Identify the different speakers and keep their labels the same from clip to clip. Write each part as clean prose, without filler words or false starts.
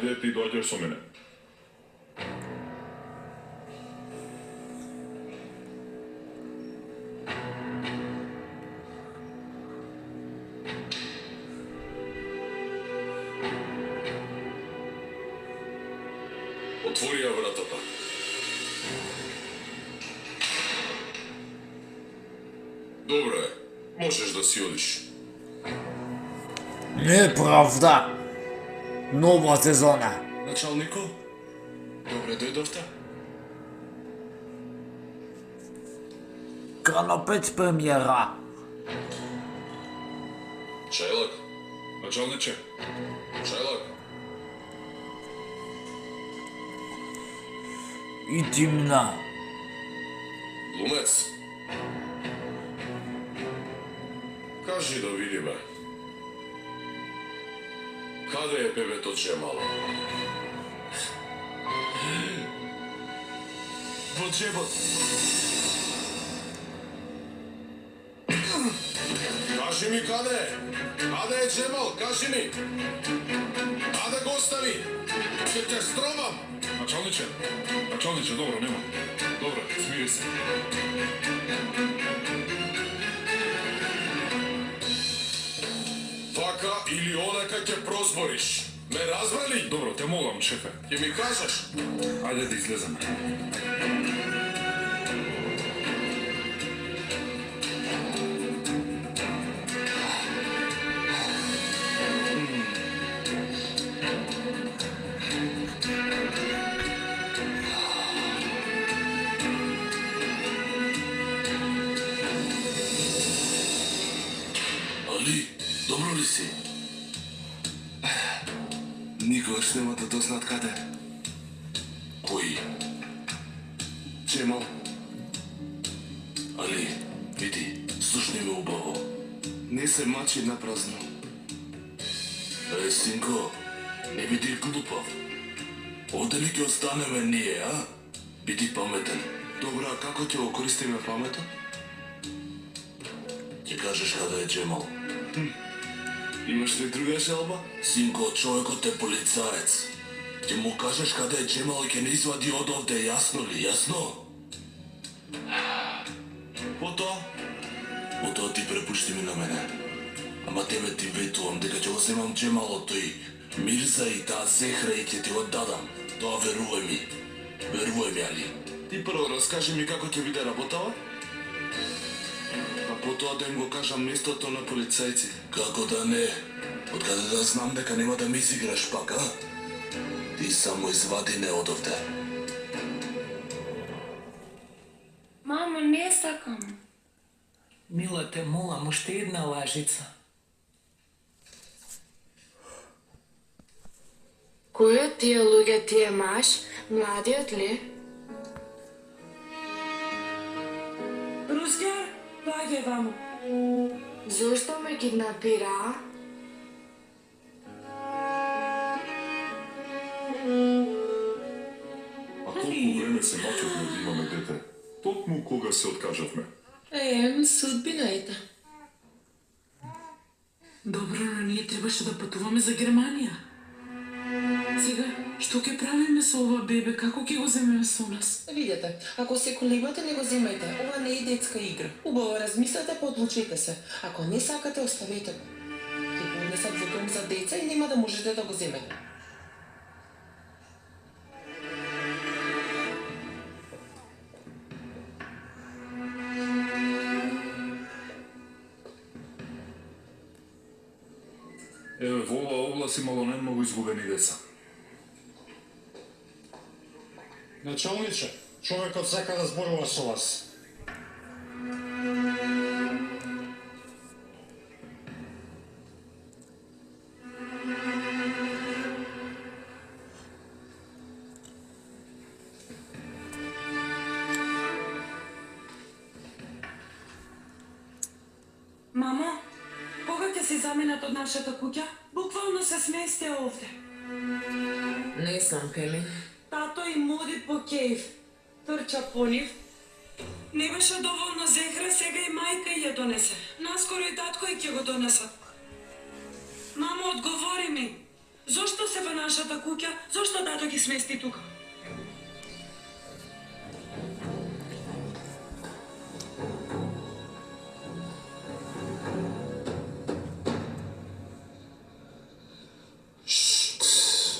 Speaker 1: Ајде ти дојдеш со мене.
Speaker 2: Отвори ја вратата. Добро е, можеш да си одиш.
Speaker 3: Неправда. Нова сезона.
Speaker 2: Началнико, добре дојдовте.
Speaker 3: Канапец премиера.
Speaker 2: Чајлак,
Speaker 1: Началниче,
Speaker 2: чајлак.
Speaker 3: Интимна.
Speaker 2: Глумец. Кажи да видиме. Каде е бебето Джемало? Во джебот. Кажи ми каде е? Каде е Джемал? Кажи ми. Каде го остави? Ќе те стромам.
Speaker 1: началниче, добро, нема. Добро, смири се.
Speaker 2: Вака или онака ќе прозбориш. Ме разбрали?
Speaker 1: Добро, те молам, шефе.
Speaker 2: Ќе ми кажеш?
Speaker 1: Ајде да излеземе.
Speaker 2: Али, добро ли си? Никогаш нема да дознат каде. Кој? Джемал. Али, види, слушни ме убаво. Не се мачи на празно. Синко, не биди глупав. Овде ли ќе останеме ние, а? Биди паметен. Добра, а како ќе го користиме паметот? Ќе кажеш каде е Джемал. Имаш ли друга желба? Синко, човекот е полицаец. Ќе му кажеш каде е Джемал и ќе не извади од овде, јасно ли? Јасно? Потоа? Потоа ти препушти ми на мене. Ама тебе ти ветувам дека ќе го земам Джемалот тој Мирза и таа Зехра и ќе ти го дадам. Тоа верувај ми. Верувај ми, Али. Ти прво раскажи ми како ќе биде работава? А потоа да им го кажам местото на полицајци. Како да не? Откаде да знам дека нема да ми изиграш пак, а? Ти само извади не од овде.
Speaker 4: Мамо, не сакам.
Speaker 5: Мила, те молам, уште една лажица.
Speaker 4: Кој од тие луѓе ти е маш? Младиот ли?
Speaker 5: Рускар, паѓај вамо.
Speaker 4: Зошто ме киднапира?
Speaker 1: А толку време се мачевме да имаме дете. Токму кога се откажавме.
Speaker 5: Судбината. Добро, но ние требаше да патуваме за Германија. Сега, што ќе правиме со ова бебе? Како ќе го земеме со нас?
Speaker 6: Видете, ако се колебате, не го земајте. Ова не е детска игра. Убаво размислете, подлучете се. Ако не сакате, оставете го. Ќе понесат во дом за деца и нема да можете да го земете.
Speaker 1: Еве, во оваа област имало немногу изгубени деца.
Speaker 7: Началниче, човекот сака да зборува со вас.
Speaker 5: Мамо, кога ќе се заменат од нашата куќа? Буквално се сместија овде.
Speaker 6: Не знам, Пели.
Speaker 5: Тато им моди по кејф. Трча по нив. Не беше доволно Зехра, сега и мајка ја донесе. Наскоро и татко ќе го донесат. Мамо, одговори ми.
Speaker 8: Зошто се во нашата куќа? Зошто тато ги смести тука?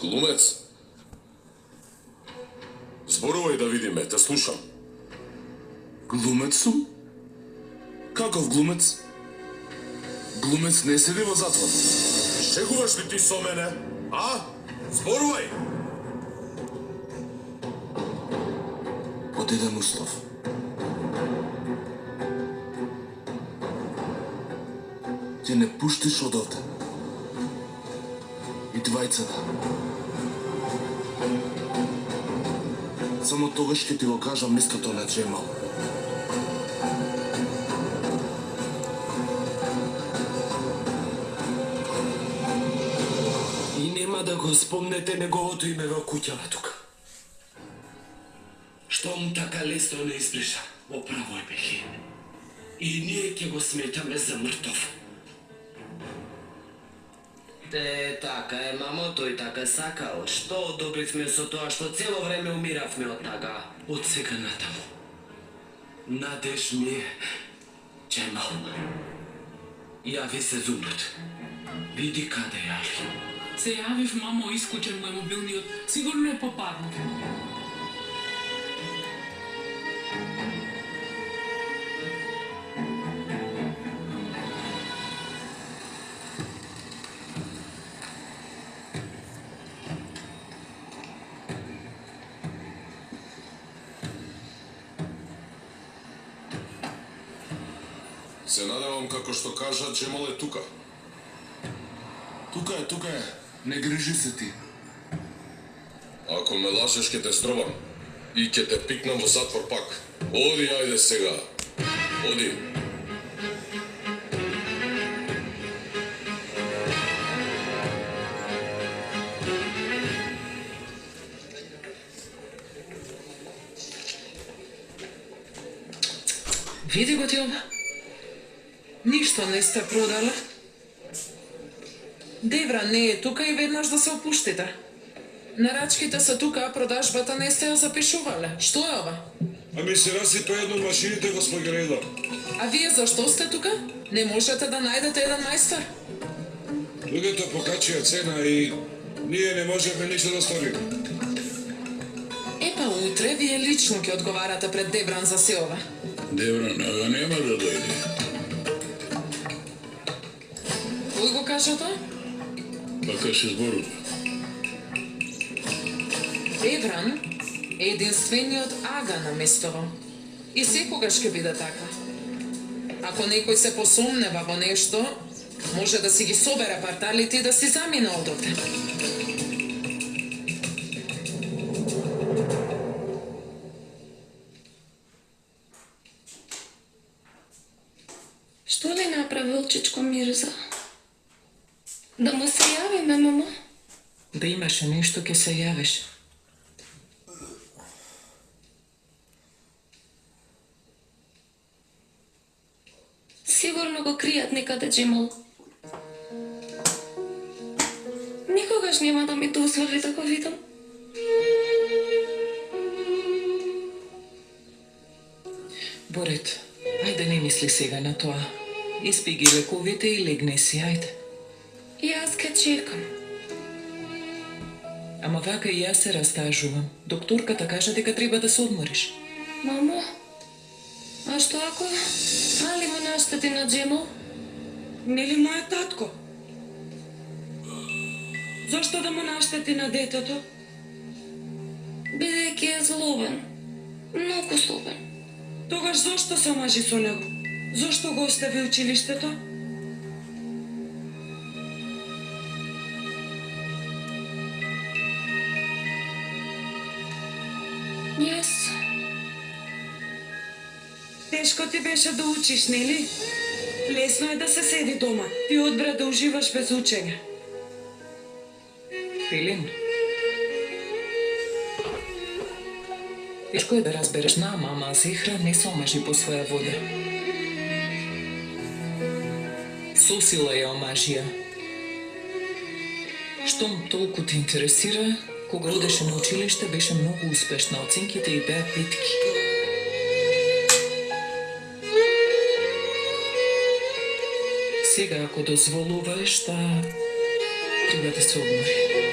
Speaker 2: Глумец. Зборувај да видиме, те слушам. Глумец сум? Каков глумец? Глумец не седи во затвор. Шегуваш ли ти со мене? А? Зборувај! Под еден услов. Ти не пуштиш од овде. И двајцата. Само тогаш ќе ти го кажам местото на Джемал.
Speaker 8: И нема да го спомнете неговото име во куќава тука. Штом така лесно не избриша, оправо е бехи. И ние ќе го сметаме за мртов.
Speaker 9: Те, така е, мамо, тој така сакал. Што одобривме со тоа што цело време умиравме од тага?
Speaker 8: Од сега натаму. Надеж ми е Джемал. Јави се зумрут. Види каде јави.
Speaker 5: Се јавив, мамо, исклучен му е мобилниот. Сигурно е попаднат.
Speaker 2: Се надевам како што кажа, Джемал е тука. Тука е. Не грижи се ти. Ако ме лажеш, ќе те стробам. И ќе те пикнам во затвор пак. Оди, ајде сега. Оди.
Speaker 6: Види го ти ова. Ништо не сте продала. Девра не е тука и веднаш да се опуштите. Нарачките се тука, а продажбата не сте ја запишувале. Што е ова?
Speaker 7: Ами се расипа едно од машините, господи Рейда.
Speaker 6: А вие зашто сте тука? Не можете да најдете еден мајстор?
Speaker 7: Луѓето покачија цена и ние не можеме ништо да сториме.
Speaker 6: Епа утре вие лично ќе одговарате пред Дебран за се ова.
Speaker 2: Девран, ага нема да дојде.
Speaker 6: Кој го кажа тоа?
Speaker 2: Така се зборува.
Speaker 6: Дебран е единствениот ага на местово. И секогаш ќе биде така. Ако некој се посумнева во нешто, може да си ги собере парталите и да си замине од овде.
Speaker 4: Што ли направил чичко Мирза? Да му се јавиме, мамо?
Speaker 6: Да имаше нешто, ќе се јавиш.
Speaker 4: Сигурно го кријат некаде Джемал. Никогаш нема да ми дозволи да го видам.
Speaker 6: Борет, ајде не мисли сега на тоа. Испи ги лековите и легни си, ајде.
Speaker 4: Јас ке чекам.
Speaker 6: Ама вака и јас се растажувам. Докторката кажа дека треба да се одмориш.
Speaker 4: Мамо, а што ако Али му наштети на Джемал?
Speaker 8: Нели мојот татко? Зошто да му наштети на детето?
Speaker 4: Бидејќи е злобен. Многу злобен.
Speaker 8: Тогаш зошто се омажи со него? Зошто го остави училиштето?
Speaker 4: Јас.
Speaker 8: Тешко ти беше да учиш, нели? Лесно е да се седи дома. Ти одбра да уживаш без учење.
Speaker 6: Филин. Тешко е да разбереш на мама, Зехра не се омажи по своја воля. Со сила ја омажија. Штом толку те интересира, кога одеше на училиште беше многу успешна, оценките и беа петки. Сега, ако дозволуваш, треба да се одмори.